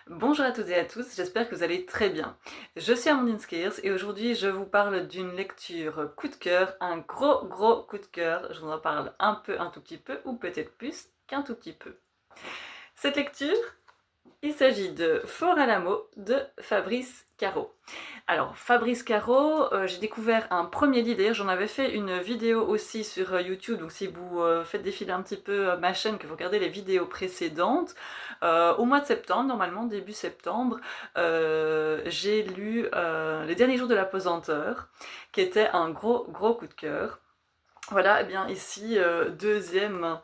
Bonjour à toutes et à tous, j'espère que vous allez très bien. Je suis Amandine Skiers et aujourd'hui je vous parle d'une lecture coup de cœur, un gros coup de cœur. Je vous en parle un tout petit peu, ou peut-être plus qu'un tout petit peu. Cette lecture, il s'agit de Fort Alamo de Fabrice Caro. Alors, Fabrice Caro, j'ai découvert un premier livre, d'ailleurs j'en avais fait une vidéo aussi sur YouTube, donc si vous faites défiler un petit peu ma chaîne, que vous regardez les vidéos précédentes, au mois de septembre, normalement début septembre, j'ai lu Les derniers jours de l'apesanteur, qui était un gros coup de cœur. Voilà, et bien ici, deuxième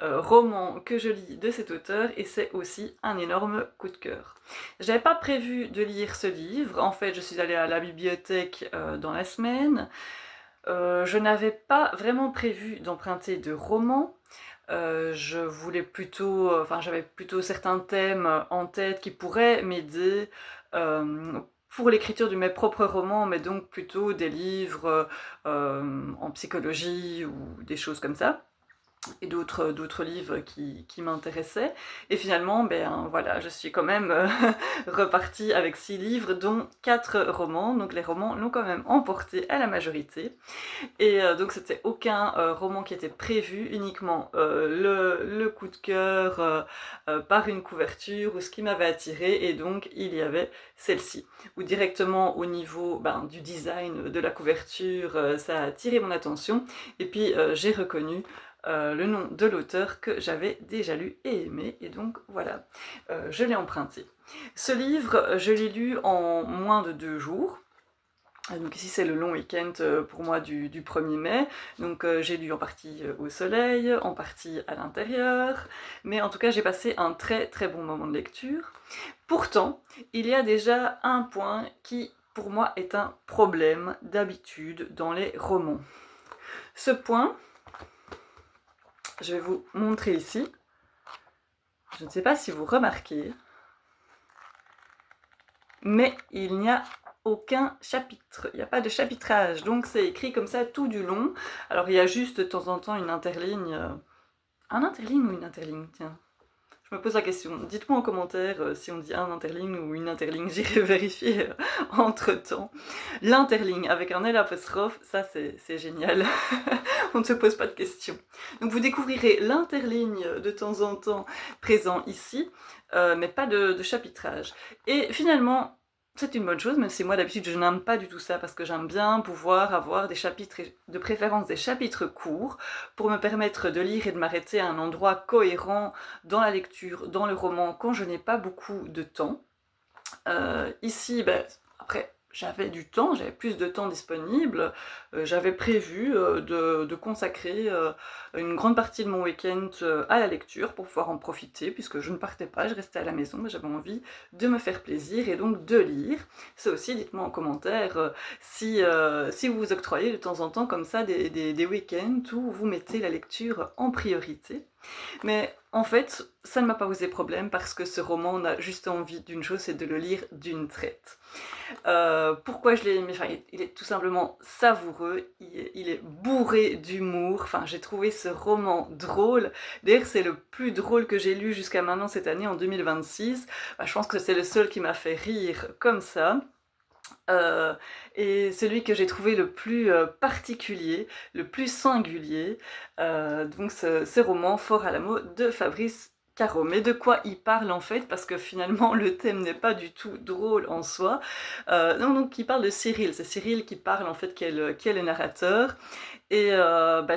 roman que je lis de cet auteur, et c'est aussi un énorme coup de cœur. J'avais pas prévu de lire ce livre, en fait je suis allée à la bibliothèque dans la semaine. Je n'avais pas vraiment prévu d'emprunter de romans. Je voulais plutôt, enfin j'avais plutôt certains thèmes en tête qui pourraient m'aider pour l'écriture de mes propres romans, mais donc plutôt des livres en psychologie ou des choses comme ça, et d'autres livres qui m'intéressaient. Et finalement, ben voilà, je suis quand même repartie avec 6 livres, dont 4 romans, donc les romans l'ont quand même emporté à la majorité. Et donc c'était aucun roman qui était prévu, uniquement le coup de cœur par une couverture ou ce qui m'avait attiré, et donc il y avait celle-ci. Ou directement au niveau du design de la couverture, ça a attiré mon attention, et puis j'ai reconnu le nom de l'auteur que j'avais déjà lu et aimé, et donc voilà, je l'ai emprunté. Ce livre, je l'ai lu en moins de 2 jours. Donc ici c'est le long week-end pour moi du 1er mai, donc j'ai lu en partie au soleil, en partie à l'intérieur, mais en tout cas j'ai passé un très bon moment de lecture. Pourtant, il y a déjà un point qui pour moi est un problème d'habitude dans les romans. Ce point, je vais vous montrer ici, je ne sais pas si vous remarquez, mais il n'y a aucun chapitre, il n'y a pas de chapitrage, donc c'est écrit comme ça tout du long. Alors il y a juste de temps en temps une interligne, un interligne ou une interligne, tiens, je me pose la question, dites-moi en commentaire si on dit un interligne ou une interligne, j'irai vérifier entre temps. L'interligne avec un L apostrophe, ça c'est génial, on ne se pose pas de questions. Donc vous découvrirez l'interligne de temps en temps présent ici, mais pas de chapitrage. Et finalement, c'est une bonne chose, même si moi d'habitude je n'aime pas du tout ça, parce que j'aime bien pouvoir avoir des chapitres, de préférence des chapitres courts, pour me permettre de lire et de m'arrêter à un endroit cohérent dans la lecture, dans le roman, quand je n'ai pas beaucoup de temps. Ici, après, j'avais du temps, j'avais plus de temps disponible, j'avais prévu de consacrer une grande partie de mon week-end à la lecture pour pouvoir en profiter, puisque je ne partais pas, je restais à la maison, mais j'avais envie de me faire plaisir et donc de lire. Ça aussi, dites-moi en commentaire si vous vous octroyez de temps en temps comme ça des week-ends où vous mettez la lecture en priorité. Mais en fait, ça ne m'a pas posé problème, parce que ce roman, on a juste envie d'une chose, c'est de le lire d'une traite. Pourquoi je l'ai aimé? Enfin, il est tout simplement savoureux, il est bourré d'humour, enfin j'ai trouvé ce roman drôle. D'ailleurs c'est le plus drôle que j'ai lu jusqu'à maintenant cette année, en 2026. Je pense que c'est le seul qui m'a fait rire comme ça. Et celui que j'ai trouvé le plus particulier, le plus singulier, donc ce roman Fort Alamo de Fabrice Caro. Mais de quoi il parle en fait? Parce que finalement le thème n'est pas du tout drôle en soi. Non, donc il parle de Cyril, c'est Cyril qui parle en fait, qui est le narrateur. Et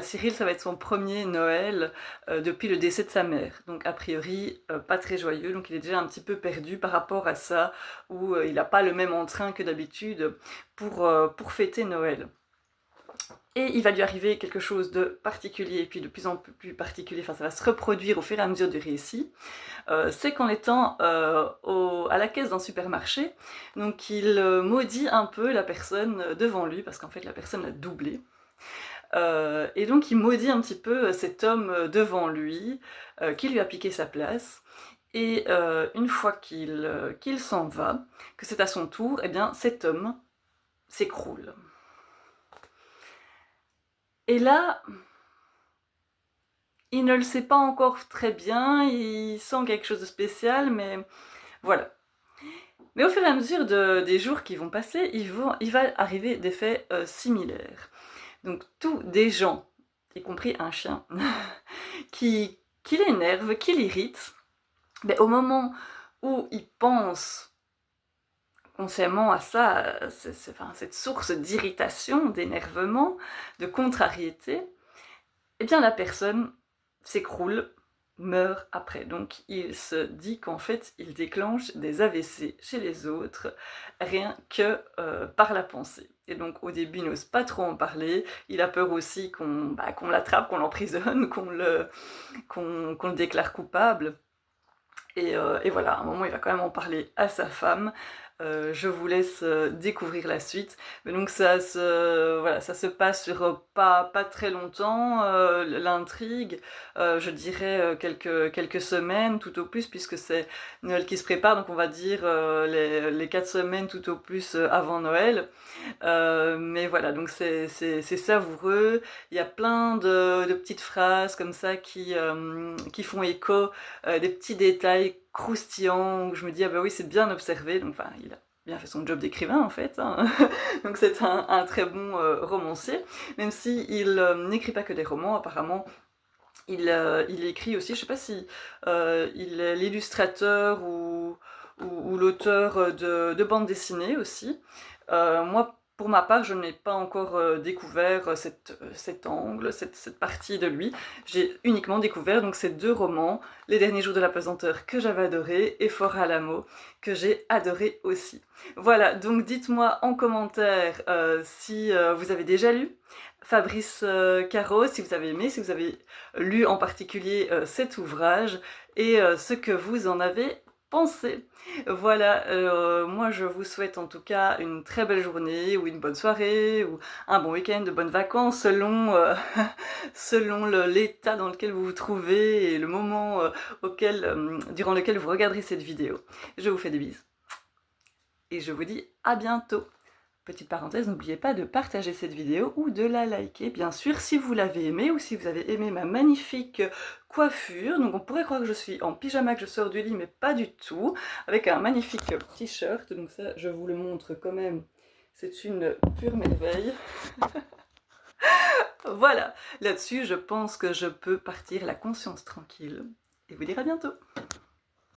Cyril, ça va être son premier Noël depuis le décès de sa mère. Donc a priori, pas très joyeux, donc il est déjà un petit peu perdu par rapport à ça, où il n'a pas le même entrain que d'habitude pour fêter Noël. Et il va lui arriver quelque chose de particulier, et puis de plus en plus particulier, enfin ça va se reproduire au fur et à mesure du récit. C'est qu'en étant à la caisse d'un supermarché, donc il maudit un peu la personne devant lui, parce qu'en fait la personne l'a doublé. Et donc il maudit un petit peu cet homme devant lui, qui lui a piqué sa place, et une fois qu'il s'en va, que c'est à son tour, eh bien cet homme s'écroule. Et là, il ne le sait pas encore très bien, il sent quelque chose de spécial, mais voilà. Mais au fur et à mesure des jours qui vont passer, il va arriver des faits similaires. Donc tous des gens, y compris un chien, qui l'énervent, qui l'irritent, mais au moment où il pense consciemment à ça, cette source d'irritation, d'énervement, de contrariété, eh bien la personne s'écroule, meurt après. Donc il se dit qu'en fait il déclenche des AVC chez les autres rien que par la pensée. Et donc au début il n'ose pas trop en parler, il a peur aussi qu'on l'attrape, qu'on l'emprisonne, qu'on le déclare coupable. Et voilà, à un moment il va quand même en parler à sa femme. Je vous laisse découvrir la suite. Mais donc voilà, ça se passe sur pas très longtemps, l'intrigue, je dirais quelques semaines tout au plus, puisque c'est Noël qui se prépare, donc on va dire les 4 semaines tout au plus avant Noël. Mais voilà, donc c'est savoureux, il y a plein de petites phrases comme ça qui font écho, des petits détails croustillants où je me dis ah bah oui c'est bien observé, donc enfin il a bien fait son job d'écrivain en fait, hein. Donc c'est un très bon romancier, même si il n'écrit pas que des romans, apparemment il écrit aussi, je sais pas si il est l'illustrateur ou l'auteur de bande dessinée aussi. Moi, pour ma part, je n'ai pas encore découvert cet angle, cette partie de lui. J'ai uniquement découvert donc ces 2 romans, Les Derniers Jours de la Pesanteur, que j'avais adoré, et Fort Alamo, que j'ai adoré aussi. Voilà, donc dites-moi en commentaire si vous avez déjà lu Fabrice Caro, si vous avez aimé, si vous avez lu en particulier cet ouvrage, et ce que vous en avez pensé. Voilà, moi je vous souhaite en tout cas une très belle journée, ou une bonne soirée, ou un bon week-end, de bonnes vacances, selon, selon l'état dans lequel vous vous trouvez, et le moment durant lequel vous regarderez cette vidéo. Je vous fais des bises, et je vous dis à bientôt. Petite parenthèse, n'oubliez pas de partager cette vidéo ou de la liker, bien sûr, si vous l'avez aimée ou si vous avez aimé ma magnifique coiffure. Donc on pourrait croire que je suis en pyjama, que je sors du lit, mais pas du tout, avec un magnifique t-shirt. Donc ça, je vous le montre quand même, c'est une pure merveille. Voilà, là-dessus, je pense que je peux partir la conscience tranquille et vous dire à bientôt.